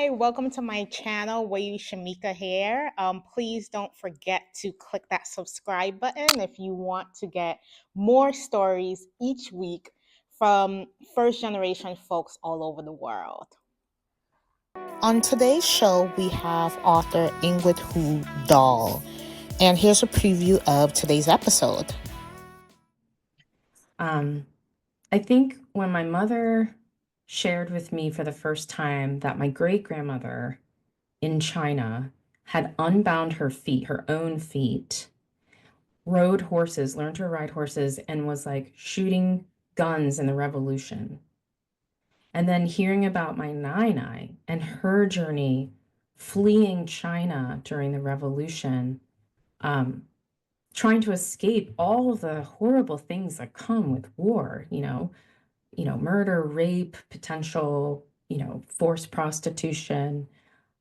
Hi, welcome to my channel, Weyu Shamika here. Please don't forget to click that subscribe button if you want to get more stories each week from first generation folks all over the world. On today's show, we have author Ingrid Hu Dahl, and here's a preview of today's episode. I think when my mother shared with me for the first time that my great-grandmother in China had unbound her feet, her own feet, rode horses, learned to ride horses, and was like shooting guns in the revolution. And then hearing about my Nai and her journey fleeing China during the revolution, trying to escape all of the horrible things that come with war, murder, rape, potential, forced prostitution,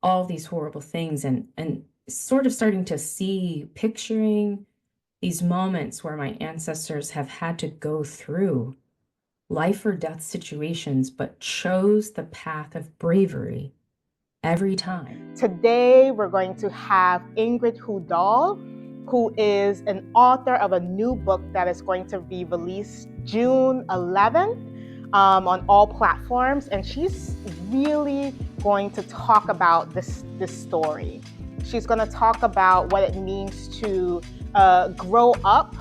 all these horrible things, and sort of starting to see, picturing these moments where my ancestors have had to go through life or death situations, but chose the path of bravery every time. Today, we're going to have Ingrid Hu Dahl, who is an author of a new book that is going to be released June 11th on all platforms. And she's really going to talk about this story. She's going to talk about what it means to grow up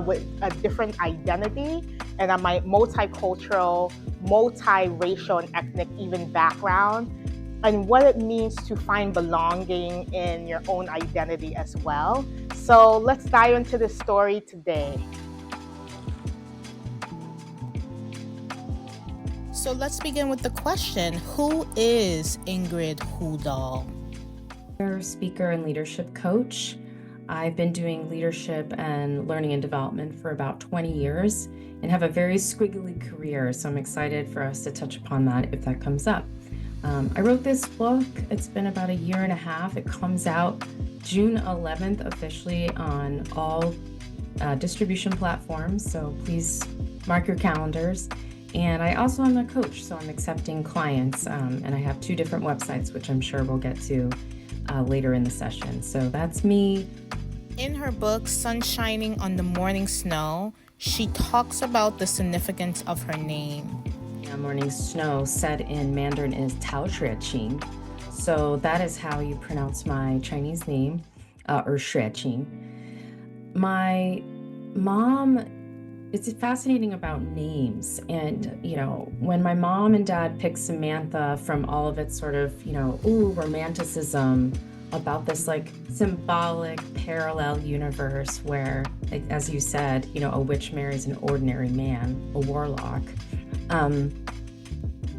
with a different identity and a multicultural, multiracial, and ethnic even background, and what it means to find belonging in your own identity as well. So let's dive into this story today. So let's begin with the question, who is Ingrid Hu Dahl? Speaker and leadership coach. I've been doing leadership and learning and development for about 20 years and have a very squiggly career, so I'm excited for us to touch upon that if that comes up. I wrote this book. It's been about a year and a half. It comes out June 11th officially on all distribution platforms, so please mark your calendars. And I also am a coach, so I'm accepting clients, and I have 2 different websites, which I'm sure we'll get to later in the session. So that's me. In her book, Sun Shining on the Morning Snow, she talks about the significance of her name. Morning Snow said in Mandarin is Tao Xue Qing. So that is how you pronounce my Chinese name, or Xue Qing. My mom, it's fascinating about names. And, when my mom and dad picked Samantha from all of its sort of, romanticism about this like symbolic parallel universe where, like, as you said, a witch marries an ordinary man, a warlock.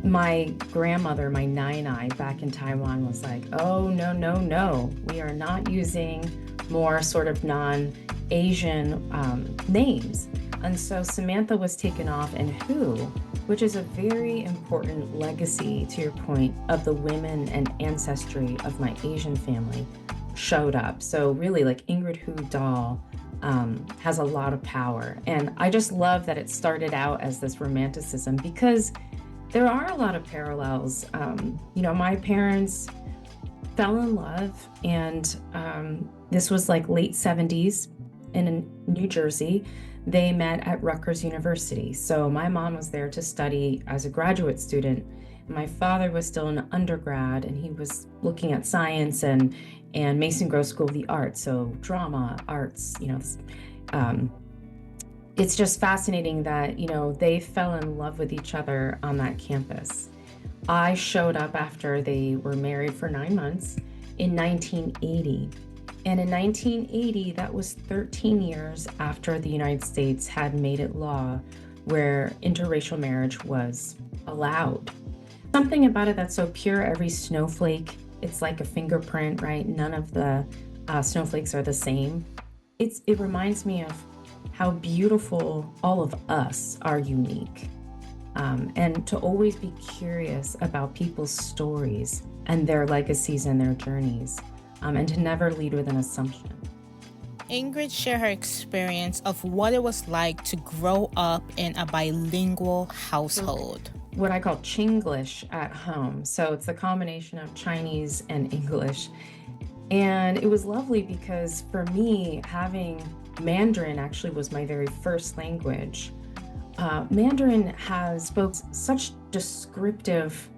My grandmother, my Nai back in Taiwan was like, oh, no. We are not using more sort of non-Asian names. And so Samantha was taken off, and Hu, which is a very important legacy, to your point, of the women and ancestry of my Asian family, showed up. So really, like, Ingrid Hu Dahl has a lot of power. And I just love that it started out as this romanticism because there are a lot of parallels. My parents fell in love, and this was like late 70s in New Jersey. They met at Rutgers University. So my mom was there to study as a graduate student. My father was still an undergrad, and he was looking at science and Mason Gross School of the Arts, so drama, arts, it's just fascinating that, they fell in love with each other on that campus. I showed up after they were married for 9 months in 1980. And in 1980, that was 13 years after the United States had made it law where interracial marriage was allowed. Something about it that's so pure, every snowflake, it's like a fingerprint, right? None of the snowflakes are the same. It reminds me of how beautiful all of us are unique. And to always be curious about people's stories and their legacies and their journeys, and to never lead with an assumption. Ingrid shared her experience of what it was like to grow up in a bilingual household. what I call Chinglish at home. So it's the combination of Chinese and English. And it was lovely because for me, having Mandarin actually was my very first language. Mandarin has spoke such descriptive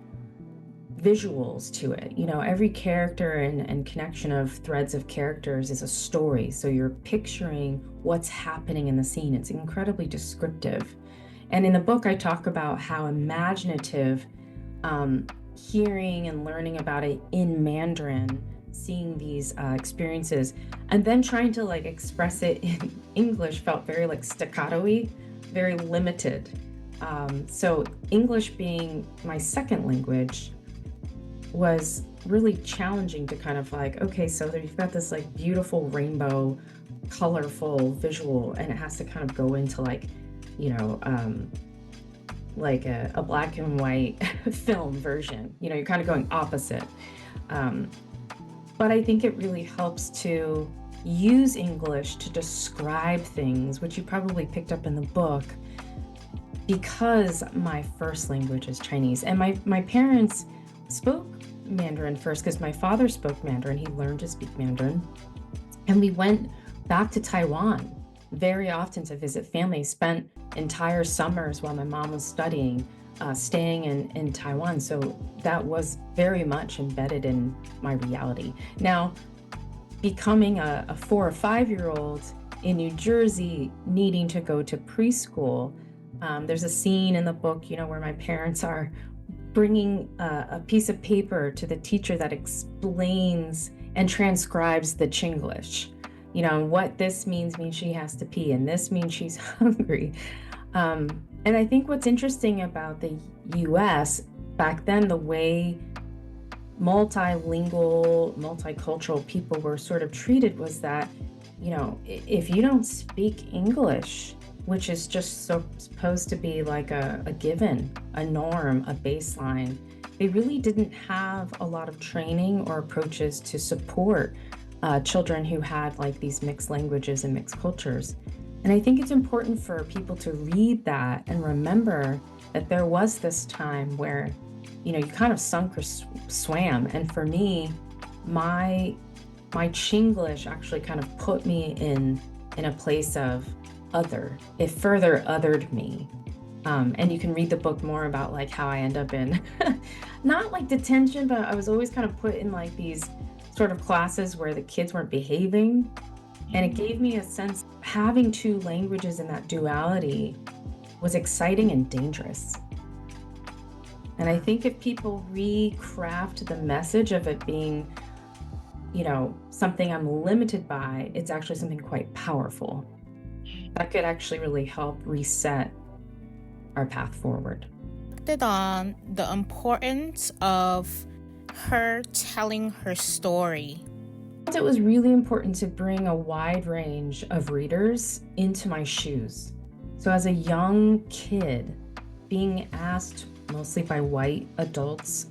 visuals to it. You know, every character and connection of threads of characters is a story. So you're picturing what's happening in the scene. It's incredibly descriptive. And in the book, I talk about how imaginative hearing and learning about it in Mandarin, seeing these experiences, and then trying to like express it in English felt very like staccato-y, very limited. So English being my second language was really challenging to kind of like, okay, so there you've got this like beautiful rainbow, colorful visual, and it has to kind of go into like, you know, like a black and white film version. You know, you're kind of going opposite. But I think it really helps to use English to describe things, which you probably picked up in the book, because my first language is Chinese. And my parents spoke Mandarin first because my father spoke Mandarin. He learned to speak Mandarin. And we went back to Taiwan very often to visit family, spent entire summers while my mom was studying, staying in Taiwan. So that was very much embedded in my reality. Now, becoming a 4 or 5-year-old in New Jersey, needing to go to preschool, there's a scene in the book, you know, where my parents are bringing a piece of paper to the teacher that explains and transcribes the Chinglish. You know, what this means she has to pee, and this means she's hungry. And I think what's interesting about the US back then, the way multilingual, multicultural people were sort of treated was that, you know, if you don't speak English, which is just so supposed to be like a given, a norm, a baseline, they really didn't have a lot of training or approaches to support children who had like these mixed languages and mixed cultures. And I think it's important for people to read that and remember that there was this time where, you know, you kind of sunk or swam. And for me, my Chinglish actually kind of put me in a place of other. It further othered me. And you can read the book more about like how I end up in not like detention, but I was always kind of put in like these sort of classes where the kids weren't behaving. And it gave me a sense having two languages in that duality was exciting and dangerous. And I think if people recraft the message of it being, you know, something I'm limited by, it's actually something quite powerful. That could actually really help reset our path forward. On the importance of her telling her story. It was really important to bring a wide range of readers into my shoes. So as a young kid, being asked mostly by white adults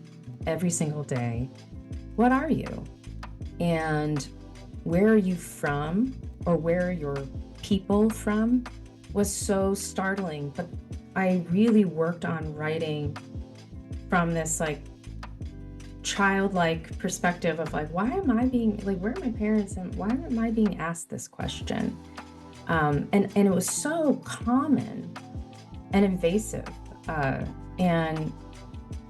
every single day, what are you? And where are you from? Or where are your people from? Was so startling. But I really worked on writing from this like childlike perspective of like, why am I being like, where are my parents and why am I being asked this question? And it was so common and invasive. And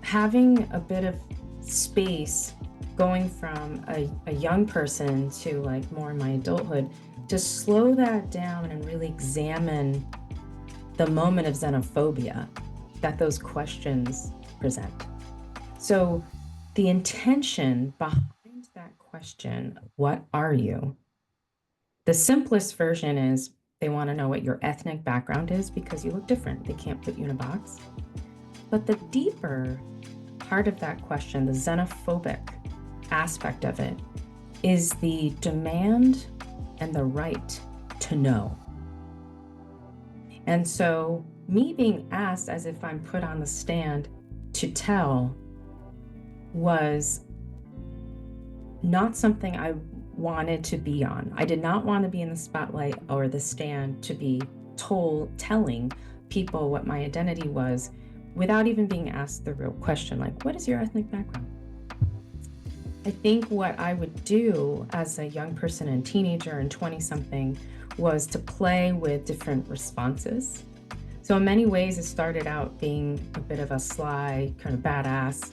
having a bit of space going from a young person to like more in my adulthood, to slow that down and really examine the moment of xenophobia that those questions present. So the intention behind that question, what are you? The simplest version is they want to know what your ethnic background is because you look different. They can't put you in a box. But the deeper part of that question, the xenophobic aspect of it, is the demand and the right to know. And so me being asked as if I'm put on the stand to tell was not something I wanted to be on. I did not want to be in the spotlight or the stand to be telling people what my identity was, without even being asked the real question, like, what is your ethnic background? I think what I would do as a young person and teenager and 20-something was to play with different responses. So in many ways, it started out being a bit of a sly, kind of badass.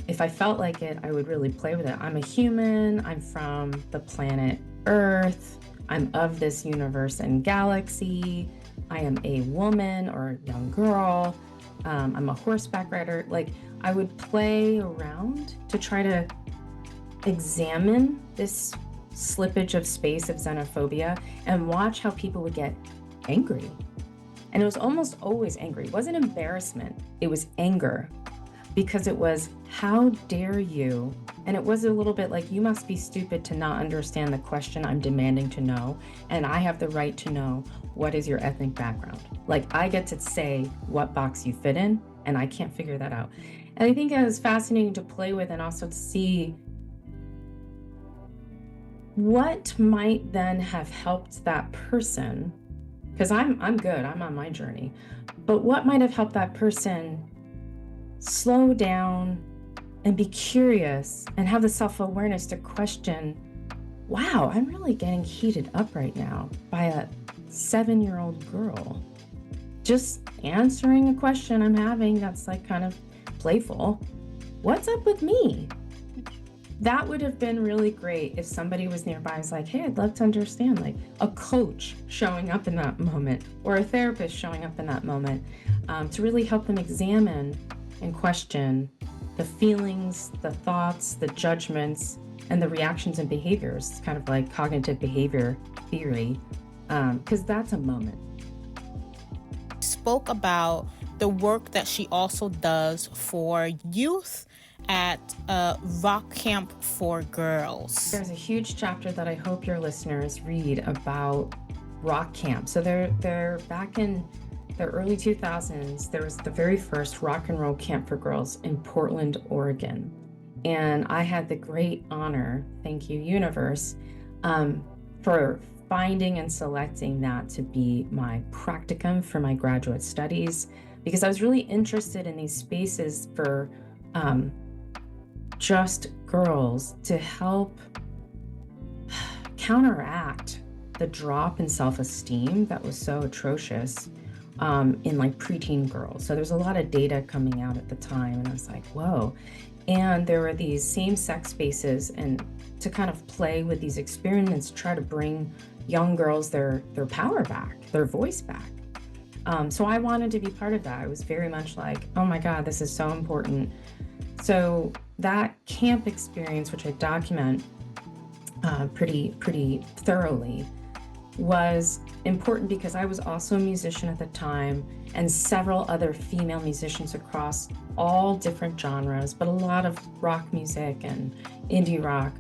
If I felt like it, I would really play with it. I'm a human, I'm from the planet Earth, I'm of this universe and galaxy, I am a woman or a young girl, I'm a horseback rider. Like, I would play around to try to examine this slippage of space of xenophobia and watch how people would get angry. And it was almost always angry. It wasn't embarrassment, it was anger. Because it was, how dare you? And it was a little bit like, you must be stupid to not understand the question I'm demanding to know. And I have the right to know, what is your ethnic background? Like, I get to say what box you fit in, and I can't figure that out. And I think it was fascinating to play with and also to see what might then have helped that person, because I'm good, I'm on my journey, but what might have helped that person slow down and be curious and have the self-awareness to question, wow, I'm really getting heated up right now by a 7-year-old girl. Just answering a question I'm having that's like kind of playful. What's up with me? That would have been really great if somebody was nearby and was like, hey, I'd love to understand, like a coach showing up in that moment or a therapist showing up in that moment, to really help them examine and question the feelings, the thoughts, the judgments, and the reactions and behaviors. It's kind of like cognitive behavior theory, because that's a moment. Spoke about the work that she also does for youth at Rock Camp for Girls. There's a huge chapter that I hope your listeners read about Rock Camp. So they're back in the early 2000s, there was the very first rock and roll camp for girls in Portland, Oregon. And I had the great honor, thank you, universe, for finding and selecting that to be my practicum for my graduate studies, because I was really interested in these spaces for just girls to help counteract the drop in self-esteem that was so atrocious in like preteen girls. So there's a lot of data coming out at the time, and I was like, whoa. And there were these same-sex spaces, and to kind of play with these experiments, try to bring young girls their power back, their voice back. So I wanted to be part of that. I was very much like, oh my God, this is so important. So that camp experience, which I document pretty thoroughly, was important because I was also a musician at the time, and several other female musicians across all different genres, but a lot of rock music and indie rock,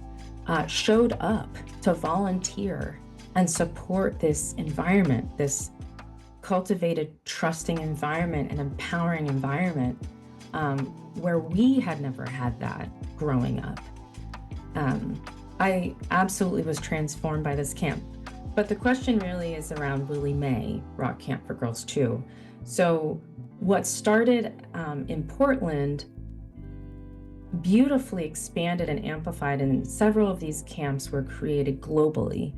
showed up to volunteer and support this environment, this cultivated, trusting environment and empowering environment, where we had never had that growing up. I absolutely was transformed by this camp. But the question really is around Willie Mae Rock Camp for Girls too. So what started in Portland beautifully expanded and amplified, and several of these camps were created globally.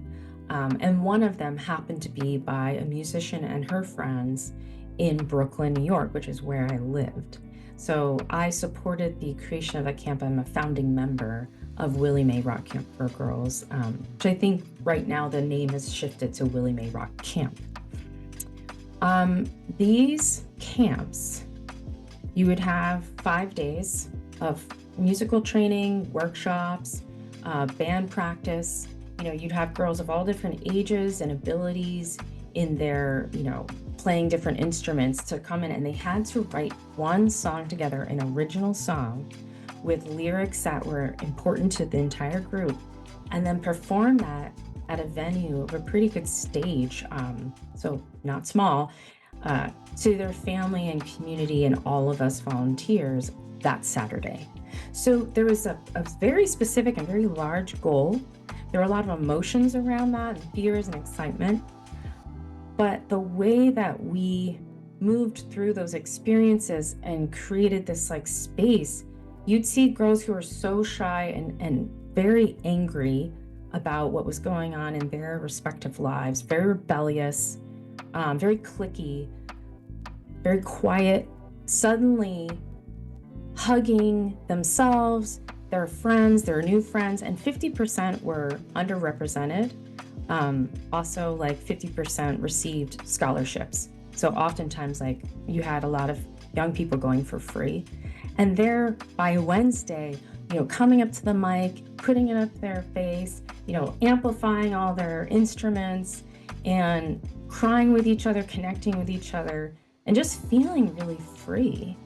And one of them happened to be by a musician and her friends in Brooklyn, New York, which is where I lived. So I supported the creation of that camp. I'm a founding member of Willie Mae Rock Camp for Girls, which I think right now the name has shifted to Willie Mae Rock Camp. These camps, you would have 5 days of musical training, workshops, band practice. You know, you'd have girls of all different ages and abilities in their, playing different instruments to come in, and they had to write one song together, an original song with lyrics that were important to the entire group, and then perform that at a venue of a pretty good stage, so not small, to their family and community and all of us volunteers that Saturday. So there was a very specific and very large goal. There were a lot of emotions around that, and fears and excitement. But the way that we moved through those experiences and created this like space, you'd see girls who are so shy and very angry about what was going on in their respective lives, very rebellious, very cliquey, very quiet, suddenly hugging themselves, their friends, their new friends, and 50% were underrepresented. Also, like 50% received scholarships. So oftentimes, like, you had a lot of young people going for free. And they're, by Wednesday, coming up to the mic, putting it up their face, amplifying all their instruments and crying with each other, connecting with each other, and just feeling really free.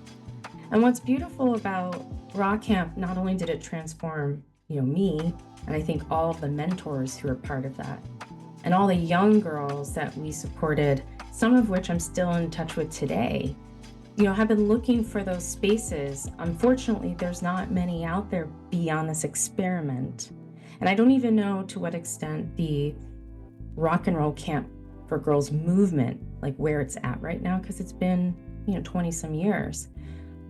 And what's beautiful about Rock Camp, not only did it transform, me, and I think all of the mentors who are part of that, and all the young girls that we supported, some of which I'm still in touch with today, have been looking for those spaces. Unfortunately, there's not many out there beyond this experiment. And I don't even know to what extent the rock and roll camp for girls movement, like where it's at right now, because it's been, 20 some years.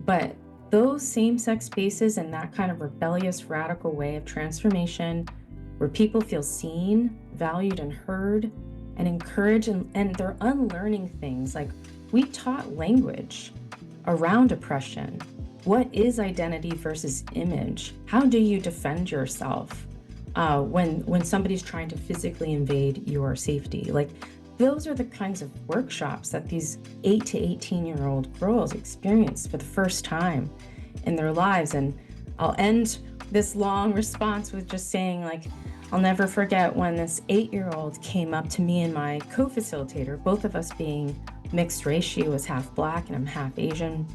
But those same-sex spaces and that kind of rebellious, radical way of transformation where people feel seen, valued, and heard, and encouraged, and they're unlearning things. Like, we taught language around oppression. What is identity versus image? How do you defend yourself when somebody's trying to physically invade your safety? Like, those are the kinds of workshops that these 8 to 18-year-old girls experience for the first time in their lives. And I'll end this long response with just saying, like, I'll never forget when this 8-year-old came up to me and my co-facilitator, both of us being mixed race. She was half Black and I'm half Asian.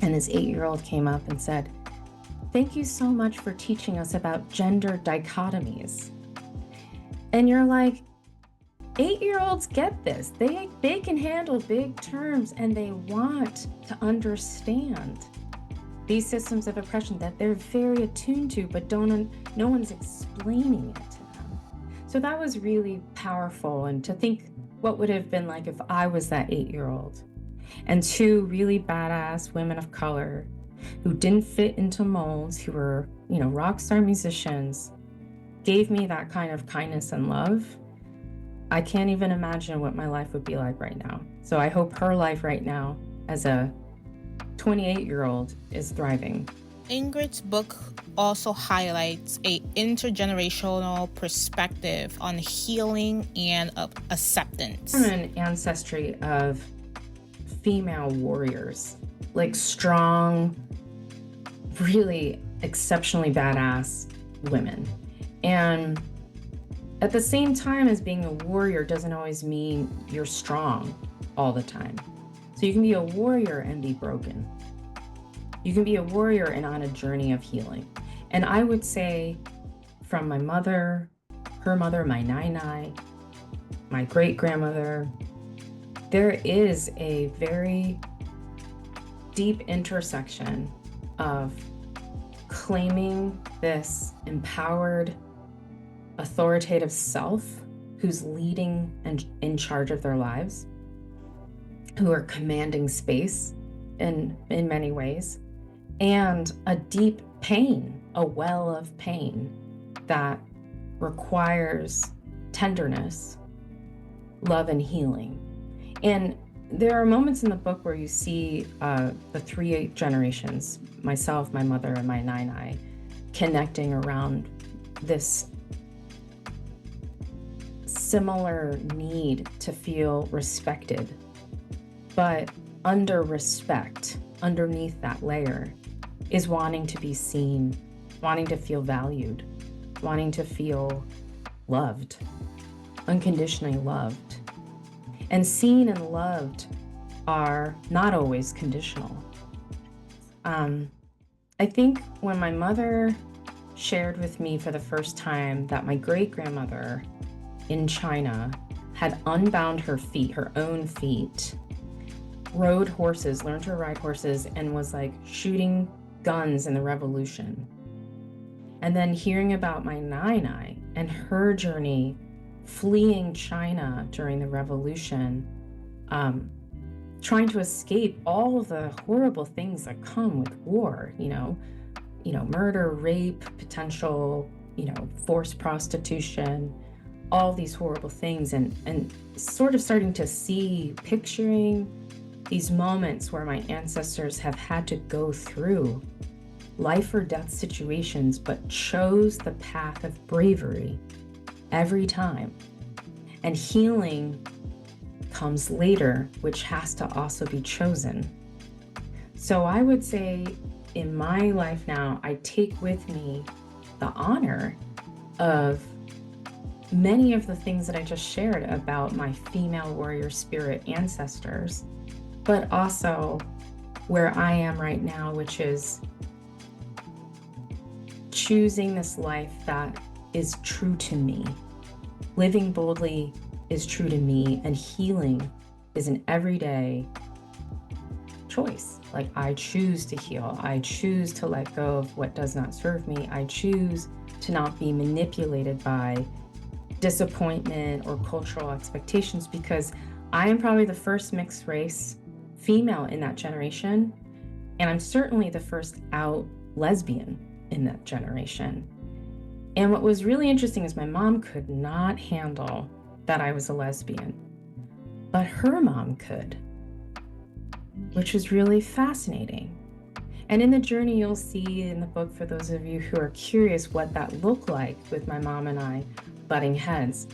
And this 8-year-old came up and said, "Thank you so much for teaching us about gender dichotomies." And you're like, 8-year-olds get this. They can handle big terms and they want to understand these systems of oppression that they're very attuned to, but no one's explaining it to them. So that was really powerful. And to think what would have been like if I was that 8-year-old, and two really badass women of color who didn't fit into molds, who were, rock star musicians, gave me that kind of kindness and love. I can't even imagine what my life would be like right now. So I hope her life right now as a 28-year-old is thriving. Ingrid's book also highlights a intergenerational perspective on healing and acceptance. I'm an ancestry of female warriors, like strong, really exceptionally badass women. And at the same time as being a warrior doesn't always mean you're strong all the time. So you can be a warrior and be broken. You can be a warrior and on a journey of healing. And I would say from my mother, her mother, my nai, my great-grandmother, there is a very deep intersection of claiming this empowered, authoritative self who's leading and in charge of their lives, who are commanding space in many ways, and a deep pain, a well of pain that requires tenderness, love, and healing. And there are moments in the book where you see the 3 generations, myself, my mother, and my nai, connecting around this similar need to feel respected. But under respect, underneath that layer, is wanting to be seen, wanting to feel valued, wanting to feel loved, unconditionally loved. And seen and loved are not always conditional. I think when my mother shared with me for the first time that my great-grandmother in China had unbound her feet, her own feet, rode horses, learned to ride horses, and was like shooting guns in the revolution. And then hearing about my nai and her journey fleeing China during the revolution, trying to escape all of the horrible things that come with war, murder, rape, potential, forced prostitution, all these horrible things, and sort of starting to picturing these moments where my ancestors have had to go through life or death situations, but chose the path of bravery every time. And healing comes later, which has to also be chosen. So I would say in my life now, I take with me the honor of many of the things that I just shared about my female warrior spirit ancestors, but also where I am right now, which is choosing this life that is true to me. Living boldly is true to me, and healing is an everyday choice. Like, I choose to heal. I choose to let go of what does not serve me. I choose to not be manipulated by disappointment or cultural expectations, because I am probably the first mixed race female in that generation, and I'm certainly the first out lesbian in that generation. And what was really interesting is my mom could not handle that I was a lesbian, but her mom could, which was really fascinating. And in the journey, you'll see in the book, for those of you who are curious, what that looked like with my mom and I butting heads.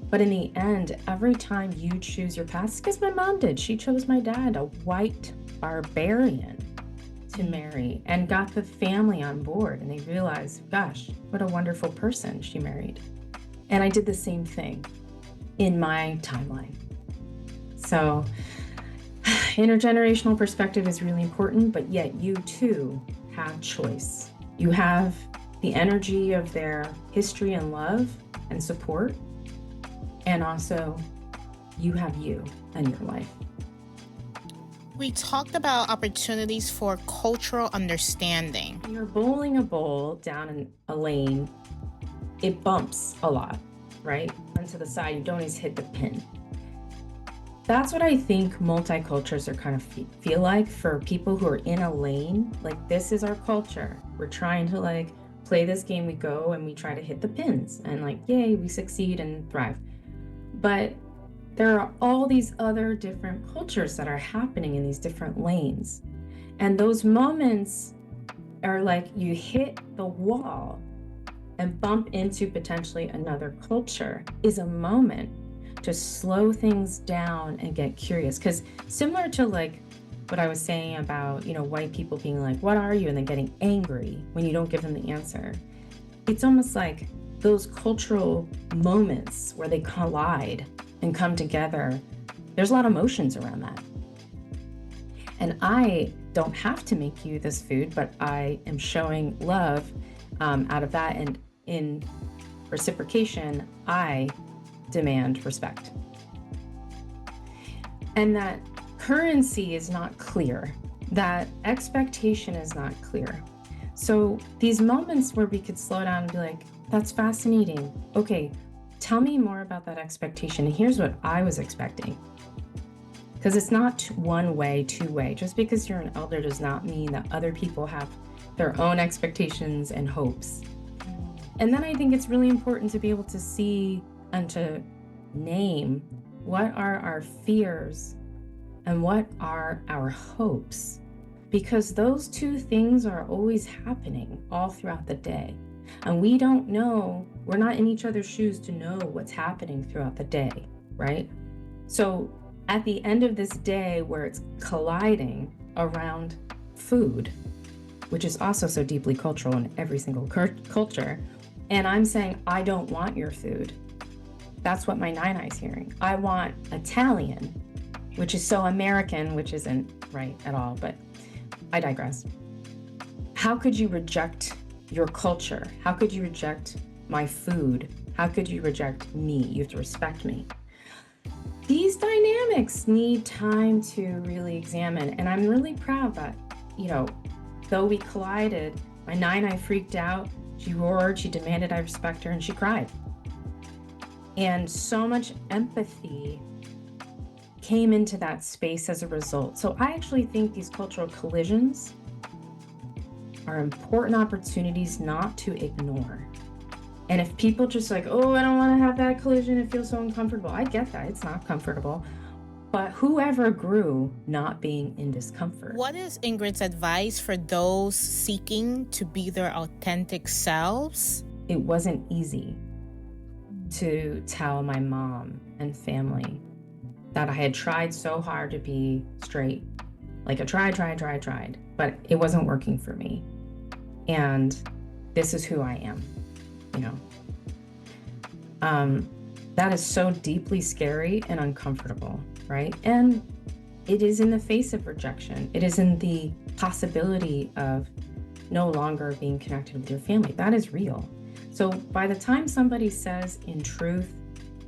But in the end, every time you choose your path, because my mom did, she chose my dad, a white barbarian, to marry, and got the family on board, and they realized, gosh, what a wonderful person she married. And I did the same thing in my timeline. So intergenerational perspective is really important, but yet you too have choice. You have the energy of their history and love and support, and also you have you and your life. We talked about opportunities for cultural understanding. When you're bowling a bowl down in a lane, it bumps a lot, right? And to the side, you don't always hit the pin. That's what I think multicultures are kind of feel like for people who are in a lane. Like, this is our culture. We're trying to play this game. We go and we try to hit the pins, and yay, we succeed and thrive. But there are all these other different cultures that are happening in these different lanes. And those moments are like you hit the wall and bump into potentially another culture, is a moment to slow things down and get curious. Because similar to what I was saying about, white people being like, what are you? And then getting angry when you don't give them the answer. It's almost like those cultural moments where they collide and come together. There's a lot of emotions around that. And I don't have to make you this food, but I am showing love out of that. And in reciprocation, I demand respect. And that currency is not clear. That expectation is not clear. So these moments where we could slow down and be like, that's fascinating. Okay, tell me more about that expectation. And here's what I was expecting. Because it's not one way, two way. Just because you're an elder does not mean that other people have their own expectations and hopes. And then I think it's really important to be able to see and to name what are our fears and what are our hopes. Because those two things are always happening all throughout the day. And we don't know, we're not in each other's shoes to know what's happening throughout the day, right? So at the end of this day where it's colliding around food, which is also so deeply cultural in every single culture, and I'm saying, I don't want your food. That's what my nine-eye's hearing. I want Italian, which is so American, which isn't right at all, but I digress. How could you reject your culture? How could you reject my food? How could you reject me? You have to respect me. These dynamics need time to really examine. And I'm really proud that, though we collided, my nine-eye freaked out, she roared, she demanded I respect her, and she cried. And so much empathy came into that space as a result. So I actually think these cultural collisions are important opportunities not to ignore. And if people just like, oh, I don't want to have that collision, it feels so uncomfortable. I get that, it's not comfortable. But whoever grew not being in discomfort? What is Ingrid's advice for those seeking to be their authentic selves? It wasn't easy to tell my mom and family that I had tried so hard to be straight. Like I tried, but it wasn't working for me. And this is who I am, you know. That is so deeply scary and uncomfortable, right? And it is in the face of rejection. It is in the possibility of no longer being connected with your family. That is real. So by the time somebody says in truth,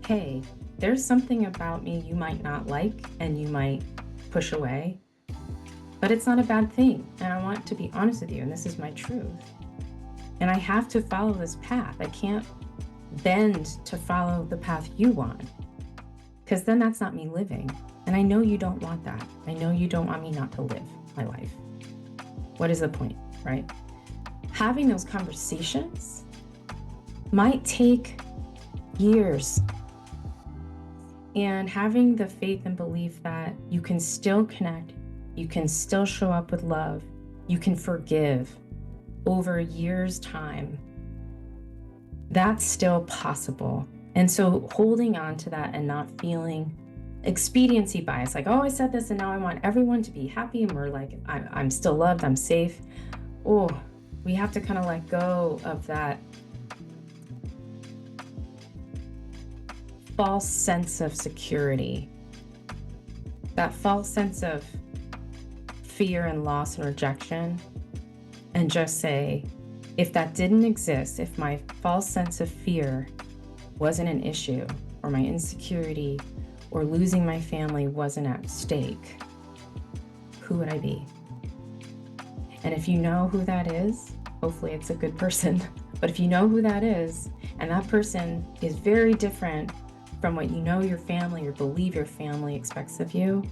hey, there's something about me you might not like and you might push away, but it's not a bad thing. And I want to be honest with you, and this is my truth. And I have to follow this path. I can't bend to follow the path you want, because then that's not me living. And I know you don't want that. I know you don't want me not to live my life. What is the point, right? Having those conversations might take years. And having the faith and belief that you can still connect, you can still show up with love, you can forgive over years' time, that's still possible. And so holding on to that and not feeling expediency bias, like, oh, I said this and now I want everyone to be happy and we're like, I'm still loved, I'm safe. Oh, we have to kind of let go of that false sense of security, that false sense of fear and loss and rejection, and just say, if that didn't exist, if my false sense of fear wasn't an issue, or my insecurity or losing my family wasn't at stake, who would I be? And if you know who that is, hopefully it's a good person, but if you know who that is, and that person is very different from what you know your family or believe your family expects of you,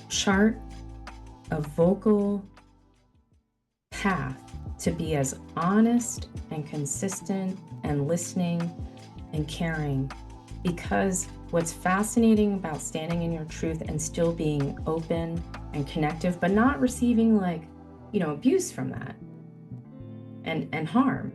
chart a vocal path to be as honest and consistent and listening and caring. Because what's fascinating about standing in your truth and still being open and connective, but not receiving abuse from that and harm,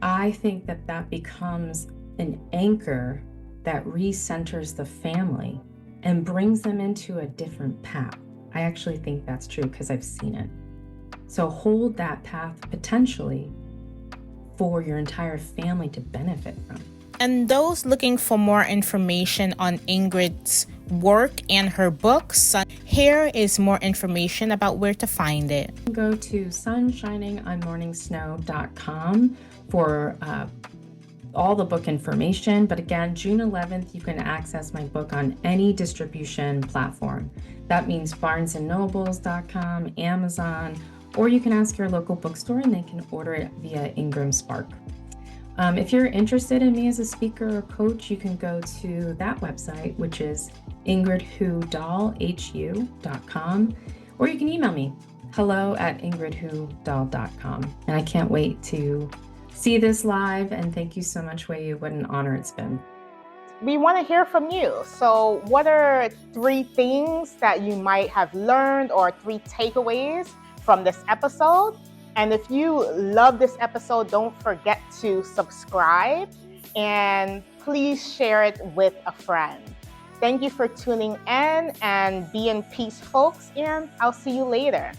I think that becomes an anchor that recenters the family and brings them into a different path. I actually think that's true because I've seen it. So hold that path potentially for your entire family to benefit from. And those looking for more information on Ingrid's work and her books, here is more information about where to find it. Go to sunshiningonmorningsnow.com for all the book information. But again, June 11th, you can access my book on any distribution platform. That means barnesandnobles.com, Amazon, or you can ask your local bookstore and they can order it via Ingram Spark. If you're interested in me as a speaker or coach, you can go to that website, which is Ingrid Hu Dahl, HU.com, or you can email me, hello@ingridhudahl.com. And I can't wait to see this live, and thank you so much, Weyu. What an honor it's been. We want to hear from you. So what are 3 things that you might have learned or 3 takeaways from this episode? And if you love this episode, don't forget to subscribe and please share it with a friend. Thank you for tuning in, and be in peace, folks, and I'll see you later.